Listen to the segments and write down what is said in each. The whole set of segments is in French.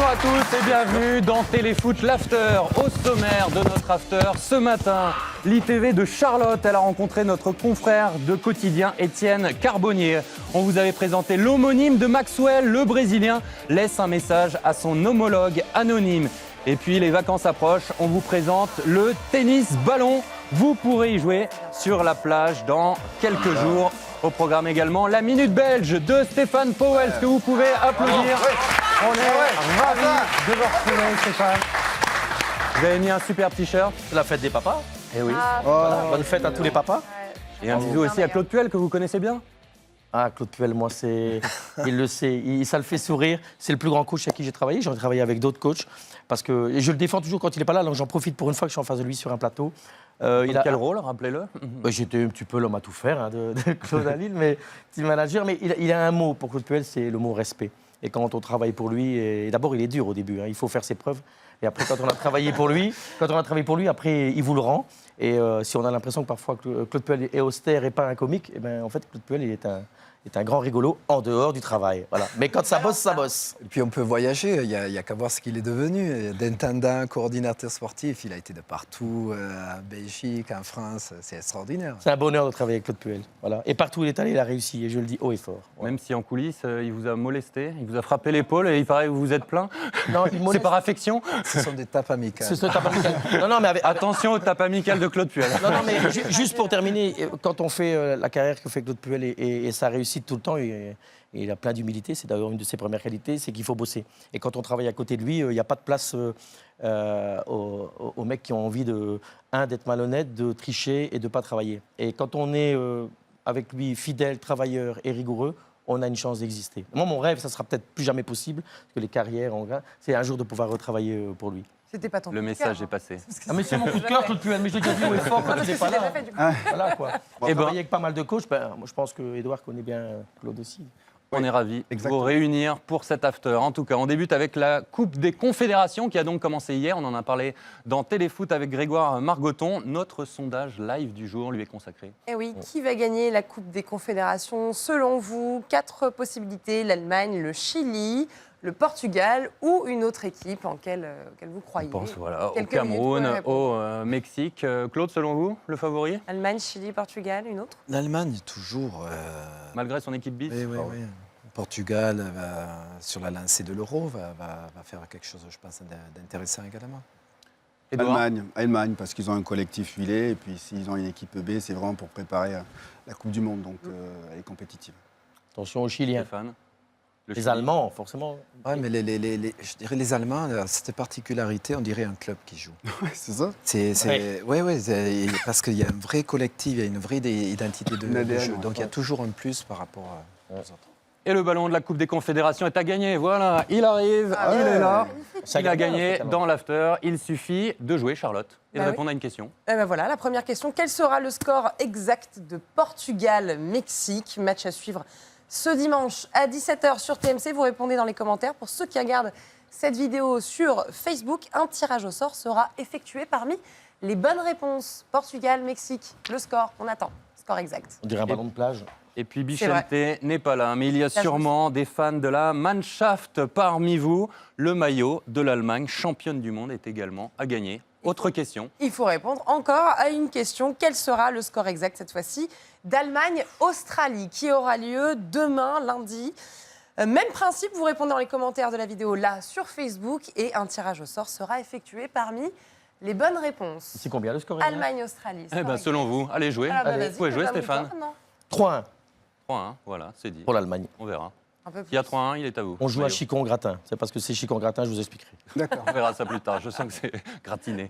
à tous et bienvenue dans Téléfoot l'After. Au sommaire de notre After, ce matin, l'ITV de Charlotte, elle a rencontré notre confrère de quotidien Étienne Carbonnier. On vous avait présenté l'homonyme de Maxwell, le Brésilien, laisse un message à son homologue anonyme. Et puis les vacances approchent, on vous présente le tennis ballon. Vous pourrez y jouer sur la plage dans quelques jours. Au programme également la Minute Belge de Stéphane Powell, que vous pouvez applaudir. On est ravis de vous retrouver, Stéphane. Vous avez mis un super t-shirt. C'est la fête des papas. Eh oui. Voilà, bonne fête à tous les papas. Et un bisou aussi à Claude Puel, que vous connaissez bien. Ah, Claude Puel, moi, il le sait, ça le fait sourire. C'est le plus grand coach avec qui j'ai travaillé. J'en ai travaillé avec d'autres coachs. Et je le défends toujours quand il n'est pas là, donc j'en profite pour une fois que je suis en face de lui sur un plateau. Quel rôle, rappelez-le? J'étais un petit peu l'homme à tout faire hein, de Claude à Lille, mais team manager. Mais il a un mot pour Claude Puel, c'est le mot respect. Et quand on travaille pour lui, et d'abord il est dur au début, hein, il faut faire ses preuves. Et après, quand on a travaillé pour lui, après il vous le rend. Et si on a l'impression que parfois Claude Puel est austère et pas un comique, et ben en fait Claude Puel il est un grand rigolo en dehors du travail. Voilà. Mais quand ça bosse, ça bosse. Et puis on peut voyager, il n'y a qu'à voir ce qu'il est devenu. D'intendant, coordinateur sportif, il a été de partout, en Belgique, en France, c'est extraordinaire. C'est un bonheur de travailler avec Claude Puel. Voilà. Et partout où il est allé, il a réussi, et je le dis haut et fort. Voilà. Même si en coulisses, il vous a molesté, il vous a frappé l'épaule et il paraît que vous vous êtes plaint. Non, c'est par affection. Ce sont des tapes amicales. C'est tapes amicales. Non, mais Attention aux tapes amicales de Claude Puel. Non, mais juste pour terminer, quand on fait la carrière que fait Claude Puel et sa réussite tout le temps, et il a plein d'humilité, c'est d'ailleurs une de ses premières qualités, c'est qu'il faut bosser. Et quand on travaille à côté de lui, il n'y a pas de place aux mecs qui ont envie d'être malhonnêtes, de tricher et de ne pas travailler. Et quand on est avec lui fidèle, travailleur et rigoureux, on a une chance d'exister. Moi, mon rêve, ça sera peut-être plus jamais possible, parce que les carrières, c'est un jour de pouvoir retravailler pour lui. C'était pas ton Le message est passé. Ah mais c'est mon coup de cœur, Claude Puel, mais je l'ai déjà dit haut et fort quand il n'était pas là. Voilà quoi. On a travaillé avec pas mal de coachs, moi je pense qu'Edouard connaît bien Claude aussi. On est ravis de vous réunir pour cet after. En tout cas, on débute avec la Coupe des Confédérations qui a donc commencé hier. On en a parlé dans Téléfoot avec Grégoire Margoton. Notre sondage live du jour lui est consacré. Eh oui, qui va gagner la Coupe des Confédérations selon vous? 4 possibilités, l'Allemagne, le Chili, le Portugal ou une autre équipe en laquelle vous croyez. Je pense au Cameroun, au Mexique. Claude, selon vous, le favori? Allemagne, Chili, Portugal, une autre? L'Allemagne, toujours. Malgré son équipe bis? Oui. Portugal, sur la lancée de l'Euro, va faire quelque chose, je pense, d'intéressant également. Allemagne, parce qu'ils ont un collectif huilé, et puis s'ils ont une équipe B, c'est vraiment pour préparer la Coupe du Monde, donc elle est compétitive. Attention aux Chiliens. Stéphane. Les Allemands, forcément. Oui, mais je dirais les Allemands, cette particularité, on dirait un club qui joue. Ouais, c'est ça. Oui, parce qu'il y a un vrai collectif, il y a une vraie identité de jeu. Donc il y a toujours un plus par rapport aux autres. Et le ballon de la Coupe des Confédérations est à gagner. Voilà, il arrive, il est là. Il a gagné dans l'after. Il suffit de jouer, Charlotte, et de répondre à une question. Eh ben voilà, la première question. Quel sera le score exact de Portugal-Mexique? Match à suivre ce dimanche à 17h sur TMC. Vous répondez dans les commentaires. Pour ceux qui regardent cette vidéo sur Facebook, un tirage au sort sera effectué parmi les bonnes réponses. Portugal-Mexique, le score, on attend. Score exact. On dirait un ballon de plage. Et puis Bichente n'est pas là, mais il y a sûrement des fans de la Mannschaft parmi vous. Le maillot de l'Allemagne, championne du monde, est également à gagner. Autre question. Il faut répondre encore à une question. Quel sera le score exact cette fois-ci d'Allemagne-Australie qui aura lieu demain, lundi? Même principe, vous répondez dans les commentaires de la vidéo là sur Facebook et un tirage au sort sera effectué parmi les bonnes réponses. C'est combien le score exact? Allemagne-Australie. Eh ben, selon vous, allez jouer. Vous pouvez jouer, Stéphane. 3-1. 3-1, voilà, c'est dit. Pour l'Allemagne. On verra. Un peu plus. Qui a 3-1, il est à vous. On joue à Chicon-Gratin. C'est parce que c'est Chicon-Gratin, je vous expliquerai. D'accord. On verra ça plus tard. Je sens que c'est gratiné.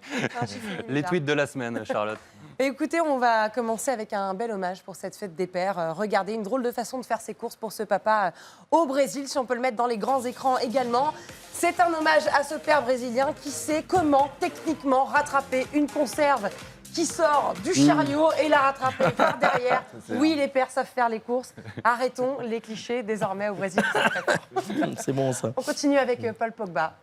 Les tweets de la semaine, Charlotte. Écoutez, on va commencer avec un bel hommage pour cette fête des pères. Regardez, une drôle de façon de faire ses courses pour ce papa au Brésil, si on peut le mettre dans les grands écrans également. C'est un hommage à ce père brésilien qui sait comment techniquement rattraper une conserve qui sort du chariot et la rattraper par derrière. Oui, les pères savent faire les courses. Arrêtons les clichés désormais au Brésil. C'est bon ça. On continue avec Paul Pogba.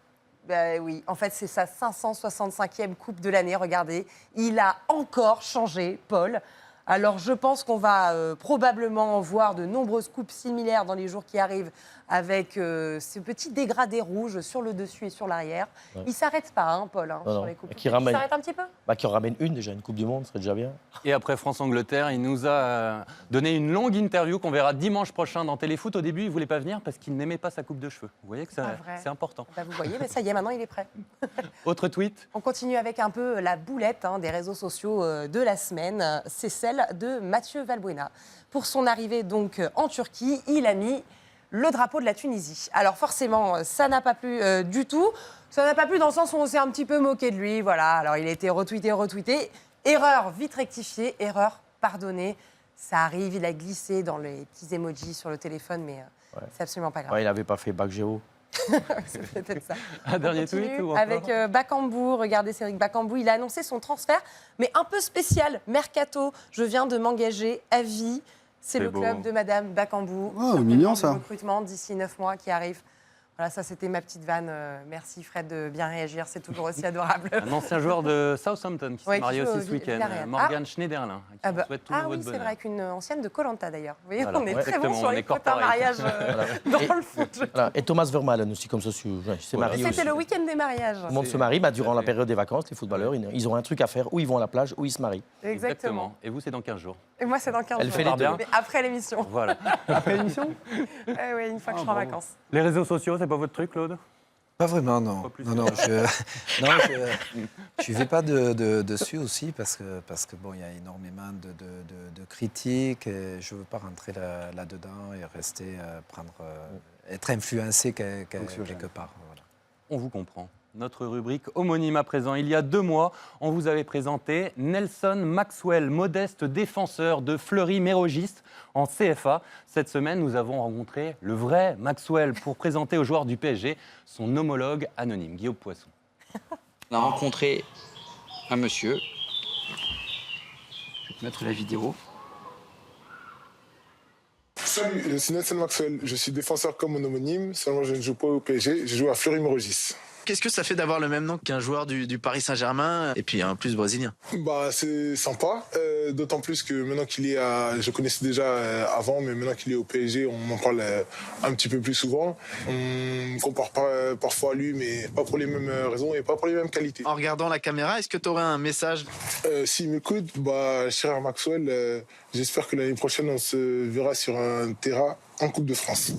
Ben oui, en fait, c'est sa 565e coupe de l'année. Regardez, il a encore changé, Paul. Alors je pense qu'on va probablement voir de nombreuses coupes similaires dans les jours qui arrivent avec ce petit dégradé rouge sur le dessus et sur l'arrière. Ouais. Il ne s'arrête pas, hein, Paul, Non, sur non. les coupes. Et qui Il ramène. s'arrête un petit peu. Qui en ramène une déjà, une Coupe du Monde, ce serait déjà bien. Et après France-Angleterre, il nous a donné une longue interview qu'on verra dimanche prochain dans Téléfoot. Au début, il ne voulait pas venir parce qu'il n'aimait pas sa coupe de cheveux. Vous voyez que Pas vrai. c'est important. Bah, vous voyez, mais ça y est, maintenant il est prêt. Autre tweet. On continue avec un peu la boulette des réseaux sociaux de la semaine. C'est celle de Mathieu Valbuena. Pour son arrivée donc en Turquie, il a mis le drapeau de la Tunisie. Alors forcément, ça n'a pas plu du tout. Ça n'a pas plu dans le sens où on s'est un petit peu moqué de lui. Voilà, alors il a été retweeté. Erreur vite rectifiée, erreur pardonnée. Ça arrive, il a glissé dans les petits emojis sur le téléphone, mais c'est absolument pas grave. Ouais, il n'avait pas fait bac géo. C'est peut-être ça. Un dernier Continue tweet ou encore avec Bakambu. Regardez Cédric Bakambu, il a annoncé son transfert, mais un peu spécial. Mercato, je viens de m'engager à vie. C'est le beau. club de Madame Bakambu. Oh, mignon, Du ça. recrutement d'ici 9 mois qui arrive. Voilà, ça c'était ma petite vanne. Merci Fred de bien réagir, c'est toujours aussi adorable. Un ancien joueur de Southampton qui s'est Ouais, qui marié joue aussi au ce week-end, Villarreal. Morgan Schneiderlin, à qui Ah, on bah, souhaite tout ah votre oui, c'est bonheur. vrai qu'une ancienne de Koh-Lanta d'ailleurs. Vous voyez, Voilà, on est ouais, très bon exactement, sur on les est quotas corporate. mariage dans le foot. Voilà. Et Thomas Vermaelen aussi, comme ça, c'est Voilà. marié C'était aussi. le week-end des mariages. Tout le monde se marie, durant la période des vacances, les footballeurs, ils ont un truc à faire, où ils vont à la plage, où ils se marient. Exactement. Et vous, c'est dans 15 jours. Et moi, c'est dans 15 Elle jours. fait les deux. Mais après l'émission. Voilà. Après l'émission Oui, une fois que je serai en vacances. Les réseaux sociaux, c'est pas votre truc, Claude? Pas vraiment, non. Pas plus. Non, je ne vais pas dessus aussi parce que bon, il y a énormément de critiques et je ne veux pas rentrer là-dedans et rester, être influencé quelque part. Voilà. On vous comprend. Notre rubrique homonyme à présent. Il y a 2 mois, on vous avait présenté Nelson Maxwell, modeste défenseur de Fleury-Mérogis en CFA. Cette semaine, nous avons rencontré le vrai Maxwell pour présenter aux joueurs du PSG son homologue anonyme, Guillaume Poisson. On a rencontré un monsieur. Je vais te mettre la vidéo. Salut, je suis Nelson Maxwell. Je suis défenseur comme mon homonyme, seulement je ne joue pas au PSG, je joue à Fleury-Mérogis. Qu'est-ce que ça fait d'avoir le même nom qu'un joueur du Paris Saint-Germain et puis en plus brésilien? Bah, c'est sympa, d'autant plus que maintenant qu'il est je connaissais déjà avant, mais maintenant qu'il est au PSG, on en parle un petit peu plus souvent. On me compare parfois à lui, mais pas pour les mêmes raisons et pas pour les mêmes qualités. En regardant la caméra, est-ce que tu aurais un message? S'il m'écoute, bah, cher Maxwell, j'espère que l'année prochaine, on se verra sur un terrain en Coupe de France.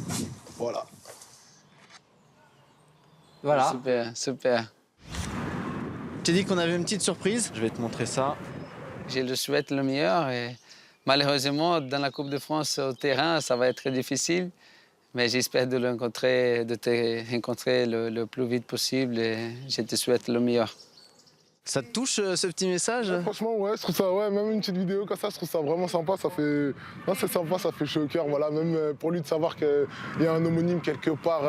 Voilà. Voilà. Super, super. Tu dit qu'on avait une petite surprise. Je vais te montrer ça. Je le souhaite le meilleur. Et malheureusement, dans la Coupe de France au terrain, ça va être très difficile. Mais j'espère de te rencontrer le plus vite possible et je te souhaite le meilleur. Ça te touche ce petit message? Franchement, ouais, je trouve ça, même une petite vidéo comme ça, je trouve ça vraiment sympa. C'est sympa, ça fait chaud au cœur. Voilà, même pour lui de savoir qu'il y a un homonyme quelque part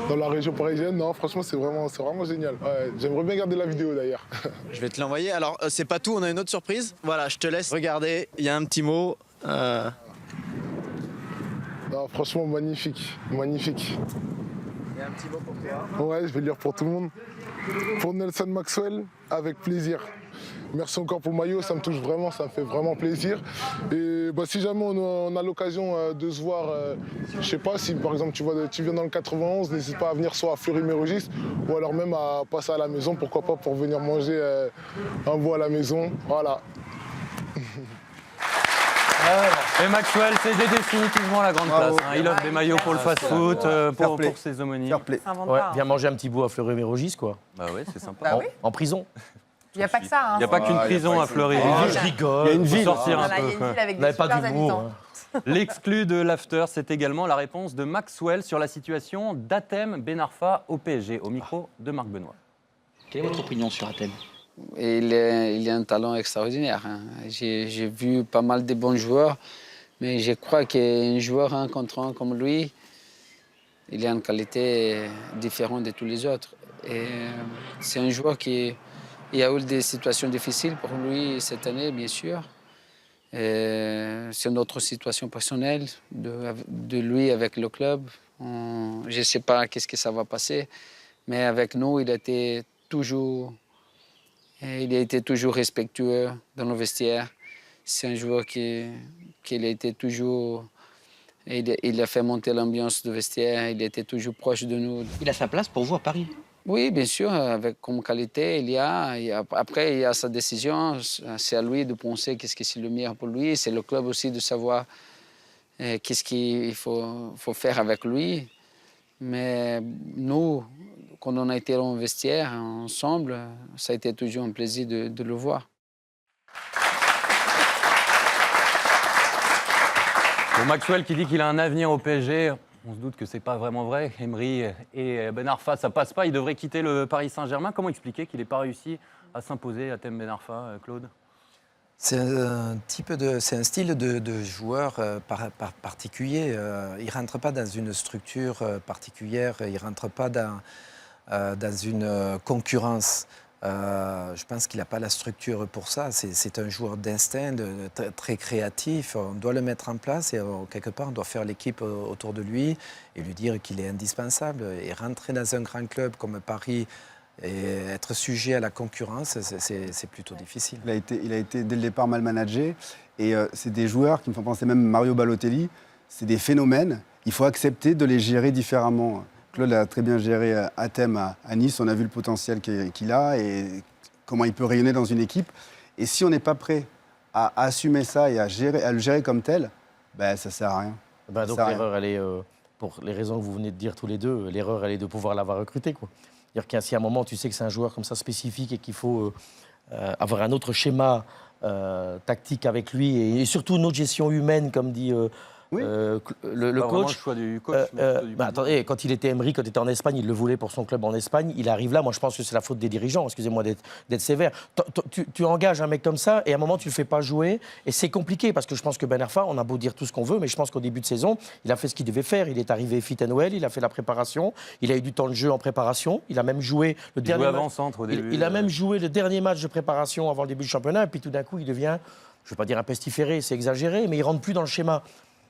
dans la région parisienne. Non, franchement, c'est vraiment génial. Ouais, j'aimerais bien garder la vidéo d'ailleurs. Je vais te l'envoyer. Alors, c'est pas tout, on a une autre surprise. Voilà, je te laisse regarder. Il y a un petit mot. Non, franchement, magnifique, magnifique. Il y a un petit mot pour toi. Ouais, je vais le lire pour tout le monde. Pour Nelson Maxwell, avec plaisir. Merci encore pour le maillot, ça me touche vraiment, ça me fait vraiment plaisir. Et bah, si jamais on a l'occasion de se voir, je sais pas, si par exemple tu viens dans le 91, n'hésite pas à venir soit à Fleury-Mérogis ou alors même à passer à la maison, pourquoi pas pour venir manger un bout à la maison. Voilà. Et Maxwell, c'est définitivement la grande Bravo. classe. Il offre des maillots pour le fast-foot, pour ses homonymes. Fair play. Ça invente Ouais, pas, hein. viens manger un petit bout à Fleury-Mérogis, quoi. Bah oui, c'est sympa. Bah oui. En prison. Il n'y a pas que ça. Hein. Il n'y a pas qu'une Ah, il y a prison pas à que- Fleury. Ah, je rigole. Il y a une ville. Faut Sortir un Voilà, il y a peu. une ville avec On des n'avait pas super d'humour. habitants. Hein. L'exclu de l'after, c'est également la réponse de Maxwell sur la situation d'Atem Ben Arfa au PSG, au micro de Marc Benoît. Quelle est votre opinion sur Athènes? Il a un talent extraordinaire. Hein. J'ai vu pas mal de bons joueurs, mais je crois qu'un joueur 1 contre 1 comme lui, il a une qualité différente de tous les autres. Et c'est un joueur qui il a eu des situations difficiles pour lui cette année, bien sûr. C'est une autre situation personnelle de lui avec le club. Je ne sais pas qu'est-ce que ça va passer, mais avec nous, il a été toujours respectueux dans le vestiaire. c'est un joueur qui a été toujours... Il a fait monter l'ambiance du vestiaire, il était toujours proche de nous. Il a sa place pour vous à Paris. Oui, bien sûr, avec comme qualité, après, il y a sa décision, c'est à lui de penser qu'est-ce qui est le meilleur pour lui, c'est le club aussi de savoir qu'est-ce qu'il faut faire avec lui. Mais nous, quand on a été en vestiaire ensemble, ça a été toujours un plaisir de le voir. Bon, Maxwell qui dit qu'il a un avenir au PSG, on se doute que c'est pas vraiment vrai. Emery et Ben Arfa, ça passe pas. Il devrait quitter le Paris Saint-Germain. Comment expliquer qu'il n'ait pas réussi à s'imposer à Thème Ben Arfa, Claude? C'est un style de joueur particulier. Il ne rentre pas dans une structure particulière, il ne rentre pas dans une concurrence. Je pense qu'il n'a pas la structure pour ça. C'est un joueur d'instinct, très créatif. On doit le mettre en place et quelque part, on doit faire l'équipe autour de lui et lui dire qu'il est indispensable. Et rentrer dans un grand club comme Paris et être sujet à la concurrence, c'est plutôt difficile. Il a été dès le départ mal managé. Et c'est des joueurs qui me font penser même Mario Balotelli. C'est des phénomènes. Il faut accepter de les gérer différemment. Claude a très bien géré Hatem à Nice. On a vu le potentiel qu'il a et comment il peut rayonner dans une équipe. Et si on n'est pas prêt à assumer ça et à le gérer comme tel, ben, ça ne sert à rien. Ben donc l'erreur, elle est, pour les raisons que vous venez de dire tous les deux, l'erreur, elle est de pouvoir l'avoir recruté, quoi. C'est-à-dire qu'à si à un moment, tu sais que c'est un joueur comme ça spécifique et qu'il faut avoir un autre schéma tactique avec lui et surtout une autre gestion humaine, comme dit... Oui. Le coach, le choix du coach. attendez, quand il était Emery, quand il était en Espagne, il le voulait pour son club en Espagne. Il arrive là, moi je pense que c'est la faute des dirigeants, excusez-moi d'être sévère. Tu engages un mec comme ça et à un moment tu le fais pas jouer et c'est compliqué parce que je pense que Ben Arfa, on a beau dire tout ce qu'on veut, mais je pense qu'au début de saison, il a fait ce qu'il devait faire. Il est arrivé fit and well, il a fait la préparation, il a eu du temps de jeu en préparation, il a même joué le dernier avant-centre au début. Il a même joué le dernier match de préparation avant le début du championnat et puis tout d'un coup il devient, je ne veux pas dire un pestiféré, c'est exagéré, mais il rentre plus dans le schéma.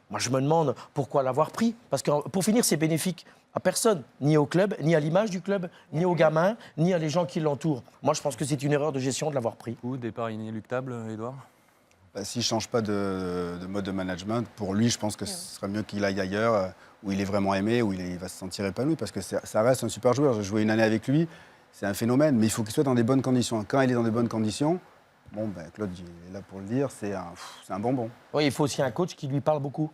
Moi, je me demande pourquoi l'avoir pris. Parce que pour finir, c'est bénéfique à personne, ni au club, ni à l'image du club, ni aux gamins, ni à les gens qui l'entourent. Moi, je pense que c'est une erreur de gestion de l'avoir pris. Ou départ inéluctable, Edouard? S'il ne change pas de mode de management, pour lui, je pense que ce serait mieux qu'il aille ailleurs, où il est vraiment aimé, où il va se sentir épanoui. Parce que ça reste un super joueur. J'ai joué une année avec lui, c'est un phénomène. Mais il faut qu'il soit dans des bonnes conditions. Quand il est dans des bonnes conditions, bon, ben, Claude est là pour le dire, c'est un bonbon. Oui, il faut aussi un coach qui lui parle beaucoup.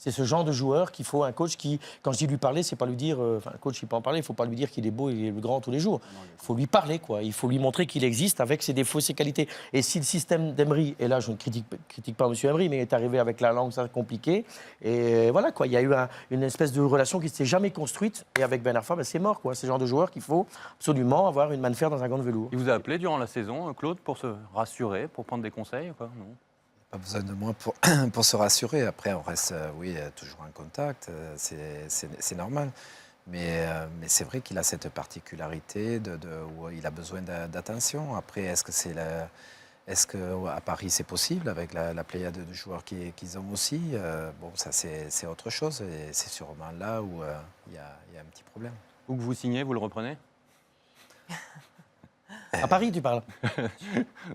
C'est ce genre de joueur qu'il faut un coach qui, quand je dis lui parler, c'est pas lui dire, un coach il peut en parler, il faut pas lui dire qu'il est beau, il est grand tous les jours. Il faut lui parler, quoi. Il faut lui montrer qu'il existe avec ses défauts, ses qualités. Et si le système d'Emery, et là je ne critique pas M. Emery, mais est arrivé avec la langue, ça compliqué. Et voilà, quoi. Il y a eu une espèce de relation qui ne s'est jamais construite. Et avec Ben Arfa, ben, c'est mort, quoi. C'est le genre de joueur qu'il faut absolument avoir une main de fer dans un gant de velours. Il vous a appelé durant la saison, Claude, pour se rassurer, pour prendre des conseils, quoi? Non. Pas besoin de moi pour se rassurer. Après, on reste toujours en contact, c'est normal. Mais c'est vrai qu'il a cette particularité où il a besoin d'attention. Après, est-ce qu'à Paris, c'est possible avec la pléiade de joueurs qu'ils ont aussi? Bon, ça, c'est autre chose. Et c'est sûrement là où il y a un petit problème. Où que vous signez, vous le reprenez? À Paris, tu parles?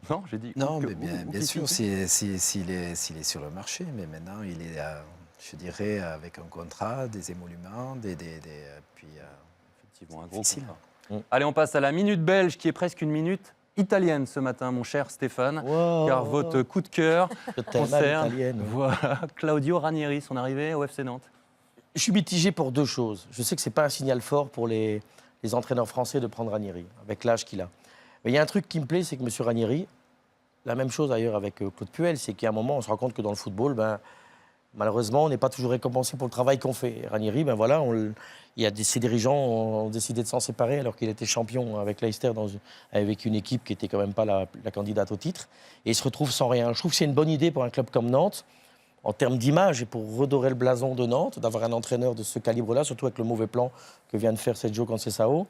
Non, j'ai dit. Non, mais bien sûr, s'il est sur le marché, mais maintenant il est, je dirais, avec un contrat, des émoluments, puis effectivement un gros contrat. Allez, on passe à la minute belge, qui est presque une minute italienne ce matin, mon cher Stéphane, car votre coup de cœur concerne voilà, Claudio Ranieri, son arrivée au FC Nantes. Je suis mitigé pour deux choses. Je sais que c'est pas un signal fort pour les entraîneurs français de prendre Ranieri, avec l'âge qu'il a. Mais il y a un truc qui me plaît, c'est que M. Ranieri, la même chose d'ailleurs avec Claude Puel, c'est qu'à un moment, on se rend compte que dans le football, malheureusement, on n'est pas toujours récompensé pour le travail qu'on fait. Et Ranieri, voilà, ses dirigeants ont décidé de s'en séparer alors qu'il était champion avec Leicester, avec une équipe qui n'était quand même pas la candidate au titre. Et il se retrouve sans rien. Je trouve que c'est une bonne idée pour un club comme Nantes, en termes d'image et pour redorer le blason de Nantes, d'avoir un entraîneur de ce calibre-là, surtout avec le mauvais plan que vient de faire Sergio Conceição.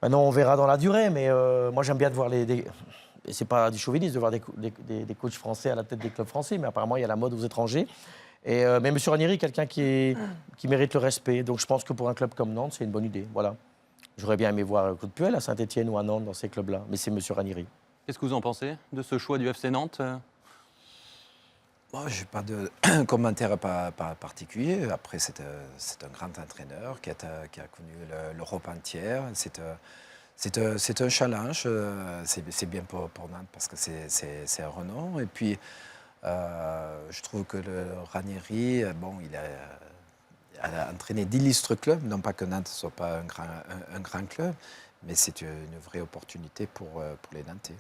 Maintenant, on verra dans la durée, mais moi, j'aime bien de voir et c'est pas du chauvinisme de voir des coachs français à la tête des clubs français, mais apparemment, il y a la mode aux étrangers. Mais M. Ranieri, quelqu'un qui mérite le respect. Donc, je pense que pour un club comme Nantes, c'est une bonne idée. Voilà. J'aurais bien aimé voir Claude Puel à Saint-Etienne ou à Nantes dans ces clubs-là, mais c'est M. Ranieri. Qu'est-ce que vous en pensez de ce choix du FC Nantes? Je n'ai pas de commentaire particulier. Après, c'est un grand entraîneur qui a connu l'Europe entière. C'est un challenge. C'est bien pour Nantes parce que c'est un renom. Et puis, je trouve que le Ranieri, il a entraîné d'illustres clubs. Non pas que Nantes ne soit pas un grand club, mais c'est une vraie opportunité pour les Nantais.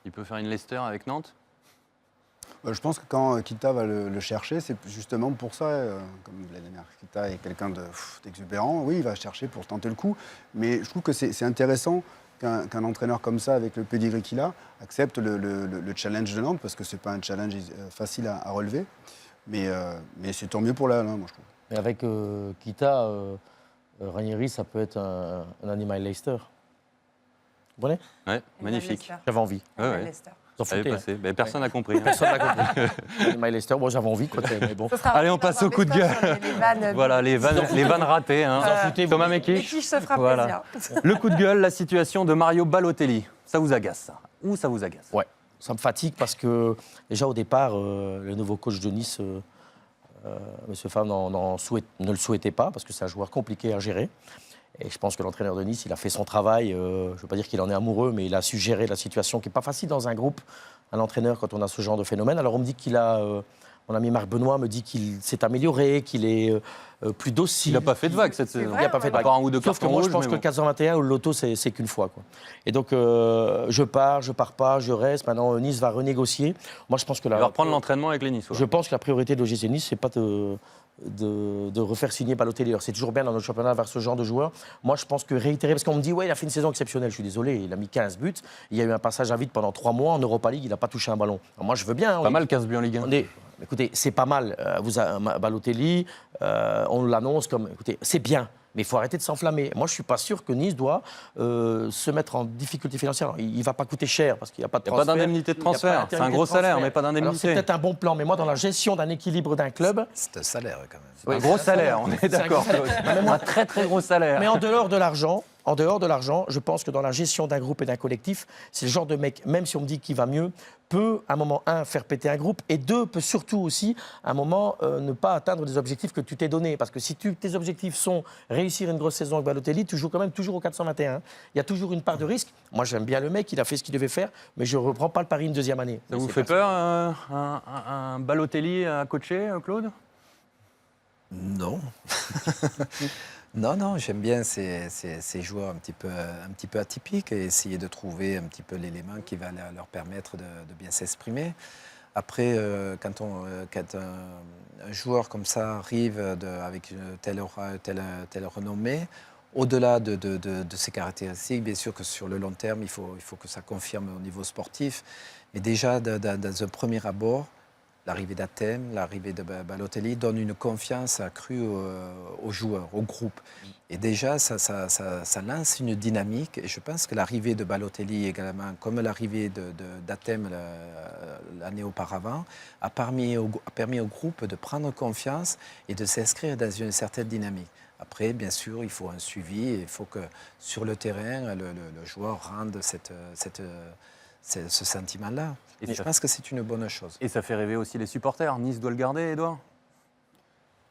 Il peut faire une Leicester avec Nantes? Je pense que quand Kita va le chercher, c'est justement pour ça, comme Vladimir Kita est quelqu'un d'exubérant, oui, il va chercher pour tenter le coup. Mais je trouve que c'est intéressant qu'un entraîneur comme ça, avec le pedigree qu'il a, accepte le challenge de Nantes, parce que ce n'est pas un challenge facile à relever. Mais c'est tant mieux pour la moi, je trouve. Mais avec Kita, Ranieri, ça peut être un animal Leicester. Vous comprenez? Ouais, magnifique. J'avais envie. Ouais. Leicester. Vous en Ça avait foutez, passé. Mais personne n'a compris. hein. Personne n'a compris. Animal Leicester, moi j'avais envie, quoi, mais bon. Ce sera Allez, on dans passe un au coup de best-of gueule. sur les vannes. Voilà, les vannes ratées. hein. Vous en foutez, vous. Thomas Les Mekich. quiches se fera Voilà. plaisir. Le coup de gueule, la situation de Mario Balotelli. Ça vous agace, ça? Ou ça vous agace? Ouais, ça me fatigue parce que déjà au départ, le nouveau coach de Nice, M. Favre, ne le souhaitait pas parce que c'est un joueur compliqué à gérer. Et je pense que l'entraîneur de Nice, il a fait son travail. Je ne veux pas dire qu'il en est amoureux, mais il a su gérer la situation qui n'est pas facile dans un groupe, un entraîneur, quand on a ce genre de phénomène. Alors on me dit qu'il a... mon ami Marc Benoît me dit qu'il s'est amélioré, qu'il est plus docile. Il n'a pas fait de vague cette saison. vrai, Il n'a pas fait de À vague. part un ou deux Sauf que cartons moi, je rouges, pense mais que le 421 ou le loto, c'est qu'une fois, quoi. Et donc, je pars pas, je reste. Maintenant, Nice va renégocier. Moi, je pense que Il va reprendre l'entraînement avec les Niçois. je pense que la priorité de l'OGC Nice, c'est pas de refaire signer Balotelli. Alors, c'est toujours bien dans notre championnat d'avoir ce genre de joueur. Moi, je pense que réitérer, parce qu'on me dit, ouais, il a fait une saison exceptionnelle. Je suis désolé, il a mis 15 buts. Il y a eu un passage à vide pendant 3 mois en Europa League, il n'a pas touché un ballon. Alors, moi, je veux bien. Pas mal 15 buts en Ligue 1. Écoutez, c'est pas mal. Balotelli, on l'annonce comme. Écoutez, c'est bien. Mais il faut arrêter de s'enflammer. Moi, je ne suis pas sûr que Nice doit se mettre en difficulté financière. Alors, il ne va pas coûter cher parce qu'il n'y a pas de Il n'y a transfert. pas d'indemnité de Il y a pas transfert. C'est un d'indemnité gros de transfert. salaire, mais pas Alors, c'est d'indemnité. peut-être un bon plan, mais moi, dans la gestion d'un équilibre d'un club, C'est un salaire quand même. Un gros salaire, on est C'est un d'accord. gros salaire. Un très très gros salaire. mais en dehors de l'argent, je pense que dans la gestion d'un groupe et d'un collectif, c'est le genre de mec, même si on me dit qu'il va mieux, peut, à un moment, faire péter un groupe, et deux, peut surtout aussi, à un moment, ne pas atteindre des objectifs que tu t'es donnés. Parce que si tes objectifs sont réussir une grosse saison avec Balotelli, tu joues quand même toujours au 421. Il y a toujours une part de risque. Moi, j'aime bien le mec, il a fait ce qu'il devait faire, mais je ne reprends pas le pari une deuxième année. Ça Mais vous c'est fait pas peur, un Balotelli à coacher, Claude? Non. Non, j'aime bien ces joueurs un petit peu atypiques et essayer de trouver un petit peu l'élément qui va leur permettre de bien s'exprimer. Après, quand un joueur comme ça arrive avec une telle renommée, au-delà de ses caractéristiques, bien sûr que sur le long terme, il faut que ça confirme au niveau sportif. Mais déjà, dans un premier abord, l'arrivée d'Athème, l'arrivée de Balotelli donne une confiance accrue aux joueurs, au groupe. Et déjà, ça lance une dynamique. Et je pense que l'arrivée de Balotelli également, comme l'arrivée d'Athème l'année auparavant, a permis au groupe de prendre confiance et de s'inscrire dans une certaine dynamique. Après, bien sûr, il faut un suivi et il faut que sur le terrain, le joueur rende ce sentiment-là. Et je pense que c'est une bonne chose. Et ça fait rêver aussi les supporters. Nice doit le garder, Edouard?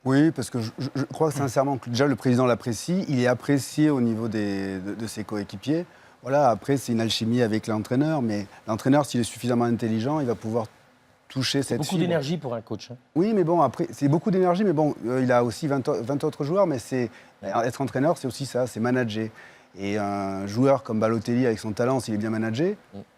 Oui, parce que je crois sincèrement que déjà le président l'apprécie. Il est apprécié au niveau de ses coéquipiers. Voilà, après, c'est une alchimie avec l'entraîneur. Mais l'entraîneur, s'il est suffisamment intelligent, il va pouvoir toucher cette beaucoup fibre. d'énergie pour un coach. Hein. Oui, mais bon, après, c'est beaucoup d'énergie. Mais bon, il a aussi 20 autres joueurs. Mais être entraîneur, c'est aussi ça, c'est manager. Et un joueur comme Balotelli, avec son talent, s'il est bien managé,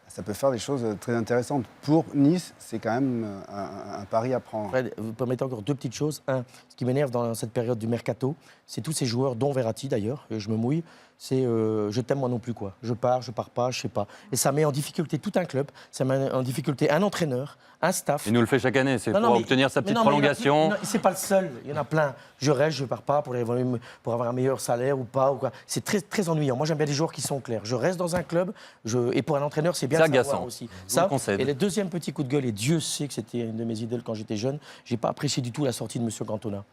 ça peut faire des choses très intéressantes. Pour Nice, c'est quand même un pari à prendre. Fred, vous permettez encore deux petites choses. Un, ce qui m'énerve dans cette période du mercato, c'est tous ces joueurs, dont Verratti d'ailleurs, et je me mouille, c'est je t'aime moi non plus, quoi. Je pars pas, je sais pas. Et ça met en difficulté tout un club, ça met en difficulté un entraîneur, un staff. Il nous le fait chaque année, c'est Non, pour mais- obtenir sa mais petite non, mais prolongation. C'est pas le seul, il y en a plein. Je reste, je pars pas pour avoir un meilleur salaire ou pas. Ou quoi. C'est très, très ennuyant. Moi, j'aime bien les joueurs qui sont clairs. Je reste dans un club, et pour un entraîneur, c'est bien C'est de savoir agaçant. aussi. Je vous le concède. Et le deuxième petit coup de gueule, et Dieu sait que c'était une de mes idoles quand j'étais jeune, j'ai pas apprécié du tout la sortie de M. Cantona.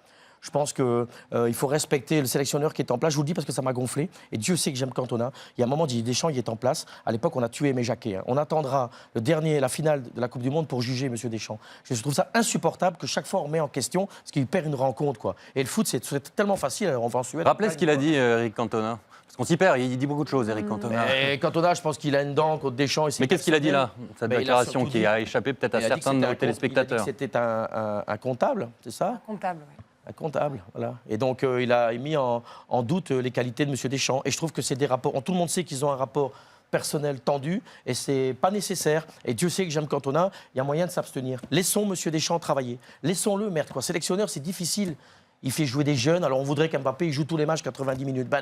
Je pense qu'il faut respecter le sélectionneur qui est en place. Je vous le dis parce que ça m'a gonflé. Et Dieu sait que j'aime Cantona. Il y a un moment, Didier Deschamps, il est en place. À l'époque, on a tué Aimé Jacquet. On attendra la finale de la Coupe du Monde pour juger M. Deschamps. Je trouve ça insupportable que chaque fois on remet en question parce qu'il perd une rencontre, quoi. Et le foot, c'est tellement facile. On va en Suède. Rappelez ce qu'il a dit, Eric Cantona. Parce qu'on s'y perd, il dit beaucoup de choses, Eric Cantona. Et Cantona, je pense qu'il a une dent contre Deschamps. Mais qu'est-ce qu'il a dit là, cette déclaration qui a échappé peut-être à certains de nos téléspectateurs? Il a dit que c'était un comptable, c'est ça? Un comptable, oui. Un comptable, voilà. Et donc, il a mis en doute les qualités de M. Deschamps. Et je trouve que c'est des rapports... Tout le monde sait qu'ils ont un rapport personnel tendu et c'est pas nécessaire. Et Dieu sait que j'aime Cantona, il y a moyen de s'abstenir. Laissons M. Deschamps travailler. Laissons-le, merde, quoi. Sélectionneur, c'est difficile. Il fait jouer des jeunes. Alors, on voudrait qu'Mbappé il joue tous les matchs 90 minutes. Ben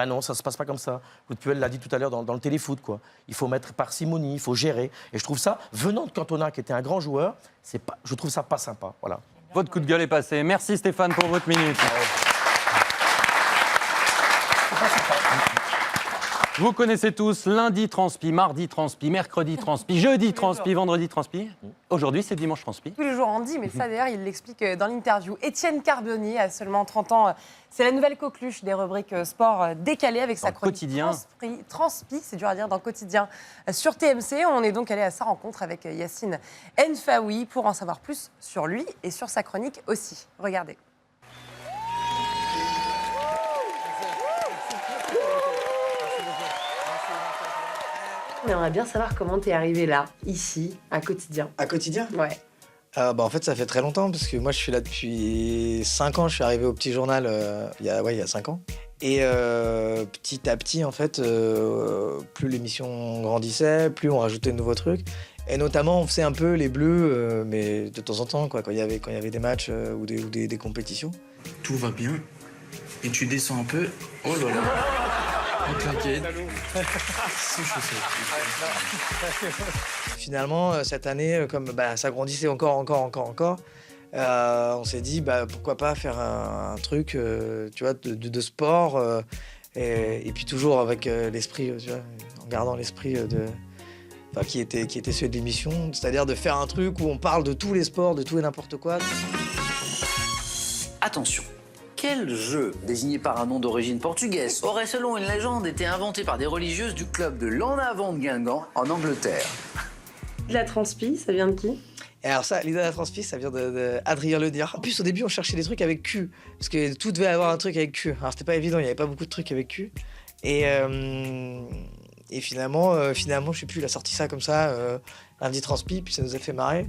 non, ça ne se passe pas comme ça. Claude Puel l'a dit tout à l'heure dans le téléfoot, quoi. Il faut mettre parcimonie, il faut gérer. Et je trouve ça, venant de Cantona, qui était un grand joueur, je trouve ça pas sympa. Voilà. Votre coup de gueule est passé. Merci Stéphane pour votre minute. Vous connaissez tous lundi transpi, mardi transpi, mercredi transpi, jeudi transpi, vendredi transpi. Aujourd'hui, c'est dimanche transpi. Tous les jours on dit, mais ça d'ailleurs, il l'explique dans l'interview. Étienne Carbonnier a seulement 30 ans. C'est la nouvelle coqueluche des rubriques sport décalées avec sa chronique quotidien. Transpi, c'est dur à dire, dans Quotidien sur TMC. On est donc allé à sa rencontre avec Yacine Enfaoui pour en savoir plus sur lui et sur sa chronique aussi. Regardez. On aimerait bien savoir comment tu es arrivé là, ici, à Quotidien. À Quotidien? Ouais. En fait, ça fait très longtemps, parce que moi, je suis là depuis 5 ans. Je suis arrivé au Petit Journal il y a 5 ans. Et petit à petit, en fait, plus l'émission grandissait, plus on rajoutait de nouveaux trucs. Et notamment, on faisait un peu les bleus, mais de temps en temps, quoi, quand il y avait des matchs ou des compétitions. Tout va bien, et tu descends un peu. Oh là là. Oh, t'inquiète. Finalement, cette année, comme ça grandissait encore, on s'est dit pourquoi pas faire un truc tu vois, de sport et puis toujours avec l'esprit, tu vois, en gardant l'esprit qui était celui de l'émission, c'est-à-dire de faire un truc où on parle de tous les sports, de tout et n'importe quoi. Attention. Quel jeu, désigné par un nom d'origine portugaise, aurait, selon une légende, été inventé par des religieuses du club de l'En Avant de Guingamp, en Angleterre? La transpi, ça vient de qui? Et alors ça, l'idée de la transpi, ça vient de Adrien Lenière. En plus, au début, on cherchait des trucs avec Q, parce que tout devait avoir un truc avec Q. Alors c'était pas évident, il y avait pas beaucoup de trucs avec Q. Et finalement, je sais plus, il a sorti ça comme ça, lundi transpi, puis ça nous a fait marrer.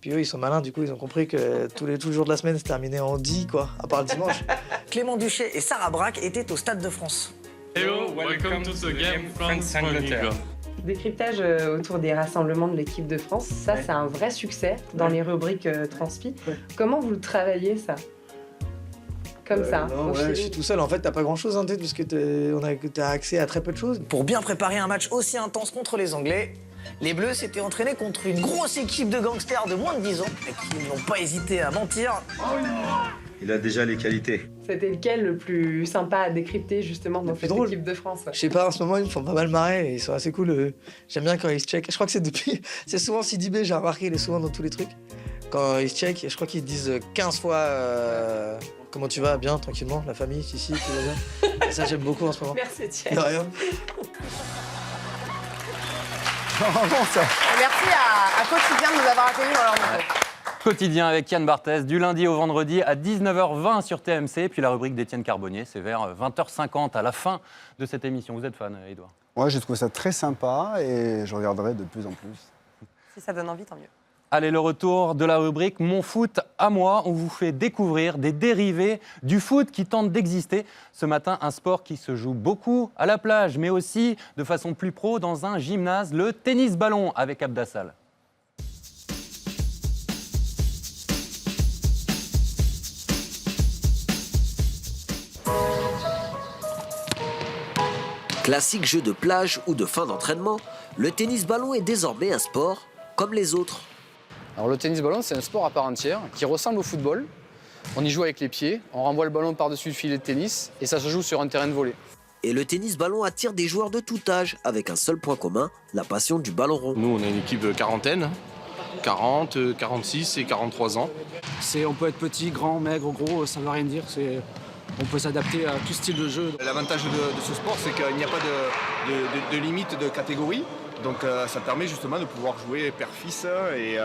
Puis eux, ils sont malins, du coup, ils ont compris que tous les jours de la semaine se terminaient en 10, quoi, à part le dimanche. Clément Duché et Sarah Braque étaient au Stade de France. Hello, welcome to the game France-Angleterre. Décryptage autour des rassemblements de l'équipe de France, ça c'est un vrai succès dans les rubriques transpi. Comment vous le travaillez ça? Comme ça Je suis tout seul, en fait, t'as pas grand-chose en tête, puisque t'as accès à très peu de choses. Pour bien préparer un match aussi intense contre les Anglais, les Bleus s'étaient entraînés contre une grosse équipe de gangsters de moins de 10 ans, et qui n'ont pas hésité à mentir. Il a déjà les qualités. C'était lequel le plus sympa à décrypter justement dans cette équipe de France? Je sais pas, en ce moment, ils me font pas mal marrer, et ils sont assez cool. J'aime bien quand ils se checkent. Je crois que c'est souvent Sidibé, j'ai remarqué, il est souvent dans tous les trucs. Quand ils se checkent, je crois qu'ils disent 15 fois comment tu vas, bien, tranquillement, la famille, si, tout va bien. Et ça, j'aime beaucoup en ce moment. Merci, Etienne. De rien. Merci à Quotidien de nous avoir accueillis dans leur micro. Quotidien avec Yann Barthès, du lundi au vendredi à 19h20 sur TMC. Puis la rubrique d'Étienne Carbonnier, c'est vers 20h50 à la fin de cette émission. Vous êtes fan, Edouard? Moi, j'ai trouvé ça très sympa et je regarderai de plus en plus. Si ça donne envie, tant mieux. Allez, le retour de la rubrique Mon foot à moi. On vous fait découvrir des dérivés du foot qui tentent d'exister. Ce matin, un sport qui se joue beaucoup à la plage, mais aussi de façon plus pro dans un gymnase, le tennis-ballon avec Abdassal. Classique jeu de plage ou de fin d'entraînement, le tennis-ballon est désormais un sport comme les autres. Alors le tennis-ballon, c'est un sport à part entière qui ressemble au football. On y joue avec les pieds, on renvoie le ballon par-dessus le filet de tennis et ça se joue sur un terrain de volley. Et le tennis-ballon attire des joueurs de tout âge, avec un seul point commun, la passion du ballon rond. Nous, on est une équipe de quarantaine. 40, 46 et 43 ans. On peut être petit, grand, maigre, gros, ça ne veut rien dire. On peut s'adapter à tout style de jeu. L'avantage de ce sport, c'est qu'il n'y a pas de limite de catégorie. Donc ça permet justement de pouvoir jouer père-fils et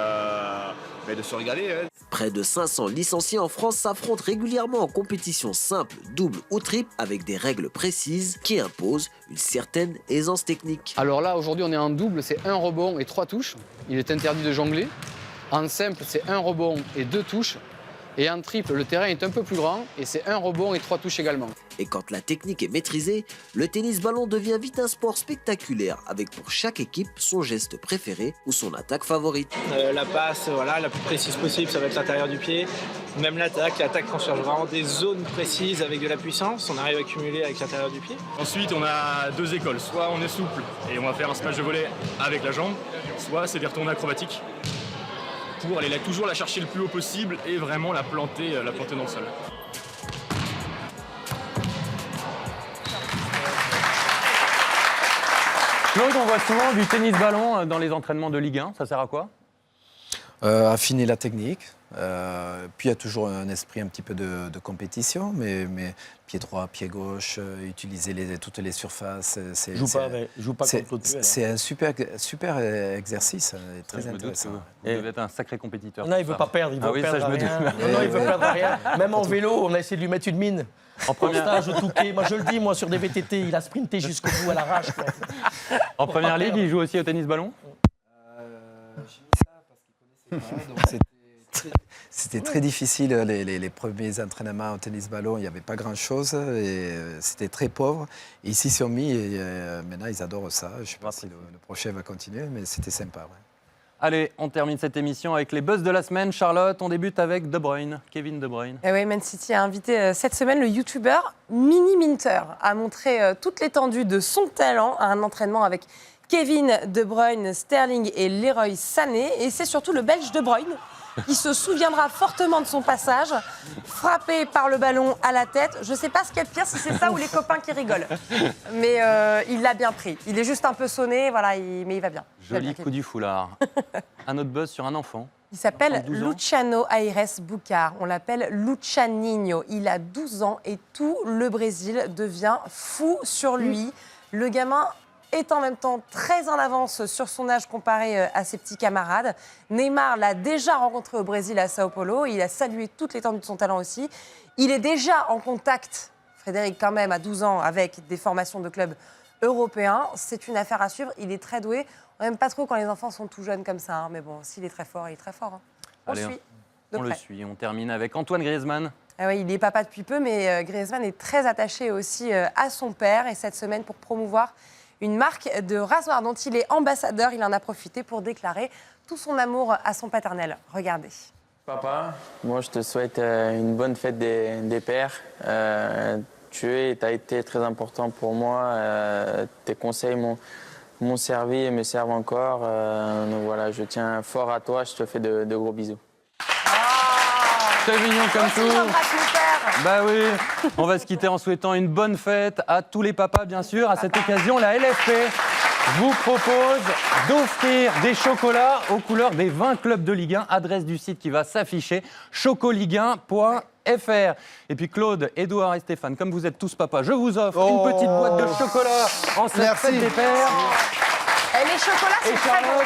de se régaler. Hein. Près de 500 licenciés en France s'affrontent régulièrement en compétition simple, double ou triple avec des règles précises qui imposent une certaine aisance technique. Alors là, aujourd'hui, on est en double, c'est 1 rebond et 3 touches. Il est interdit de jongler. En simple, c'est 1 rebond et 2 touches. Et en triple, le terrain est un peu plus grand et c'est 1 rebond et 3 touches également. Et quand la technique est maîtrisée, le tennis-ballon devient vite un sport spectaculaire avec pour chaque équipe son geste préféré ou son attaque favorite. La passe, voilà, la plus précise possible, ça va être l'intérieur du pied. Même l'attaque, on cherche vraiment des zones précises avec de la puissance. On arrive à accumuler avec l'intérieur du pied. Ensuite, on a 2 écoles. Soit on est souple et on va faire un smash de volley avec la jambe, soit c'est des retournées acrobatiques pour aller toujours la chercher le plus haut possible et vraiment la planter dans le sol. Claude, on voit souvent du tennis-ballon dans les entraînements de Ligue 1. Ça sert à quoi? Affiner la technique. Puis il y a toujours un esprit un petit peu de compétition, mais pied droit, pied gauche, utiliser toutes les surfaces. Joue pas contre Claude Puel. C'est un super exercice, très intéressant. Vous devez être un sacré compétiteur. Non, il ne veut pas perdre, il veut perdre ça, rien. Non, il veut perdre rien. Même en vélo, on a essayé de lui mettre une mine. En stage au Touquet, moi je le dis, sur des VTT, il a sprinté jusqu'au bout à l'arrache. En première ligue, il joue aussi au tennis-ballon? C'était très difficile, les premiers entraînements au tennis-ballon, il n'y avait pas grand-chose et c'était très pauvre. Et ici, ils s'y sont mis et maintenant, ils adorent ça. Je ne sais pas si le prochain va continuer, mais c'était sympa. Ouais. Allez, on termine cette émission avec les buzz de la semaine. Charlotte, on débute avec De Bruyne, Kevin De Bruyne. Et oui, Man City a invité cette semaine le youtubeur Mini Minter à montrer toute l'étendue de son talent à un entraînement avec Kevin De Bruyne, Sterling et Leroy Sané. Et c'est surtout le Belge De Bruyne qui se souviendra fortement de son passage, frappé par le ballon à la tête. Je ne sais pas ce qu'il y a de pire, si c'est ça ou les copains qui rigolent. Mais il l'a bien pris. Il est juste un peu sonné, voilà, mais il va bien. Joli coup du foulard. Un autre buzz sur un enfant. Il s'appelle Luciano Aires Bucar. On l'appelle Lucianinho. Il a 12 ans et tout le Brésil devient fou sur lui. Le gamin est en même temps très en avance sur son âge comparé à ses petits camarades. Neymar l'a déjà rencontré au Brésil à Sao Paulo. Il a salué toute l'étendue de son talent aussi. Il est déjà en contact, Frédéric, quand même, à 12 ans, avec des formations de clubs européens. C'est une affaire à suivre. Il est très doué. On n'aime pas trop quand les enfants sont tout jeunes comme ça. Hein. Mais bon, s'il est très fort, il est très fort. Hein. On le suit. On le suit. On termine avec Antoine Griezmann. Ah oui, il est papa depuis peu, mais Griezmann est très attaché aussi à son père. Et cette semaine, pour promouvoir une marque de rasoir dont il est ambassadeur, il en a profité pour déclarer tout son amour à son paternel. Regardez. Papa, moi je te souhaite une bonne fête des pères. Tu as été très important pour moi. Tes conseils m'ont servi et me servent encore. Donc voilà, je tiens fort à toi. Je te fais de gros bisous. C'est mignon comme tout. Bah oui, on va se quitter en souhaitant une bonne fête à tous les papas, bien sûr. À cette occasion, la LFP vous propose d'offrir des chocolats aux couleurs des 20 clubs de Ligue 1. Adresse du site qui va s'afficher, chocoligue1.fr. Et puis Claude, Édouard et Stéphane, comme vous êtes tous papas, je vous offre une petite boîte de chocolat en cette fête des pères. Et les chocolats, c'est très bon.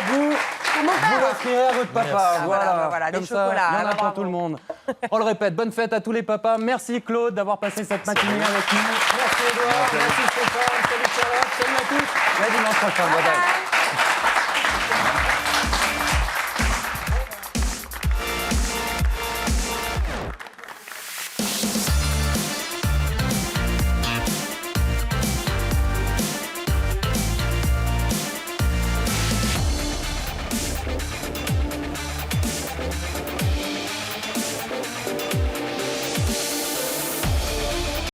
Vous l'offrirez à votre papa. Voilà, comme des ça, chocolats. il y en a pour tout le monde. On le répète, bonne fête à tous les papas. Merci Claude d'avoir passé cette matinée avec nous. Merci Édouard, merci Stéphane, salut Charlotte, salut à tous. À dimanche prochain. Bye bye.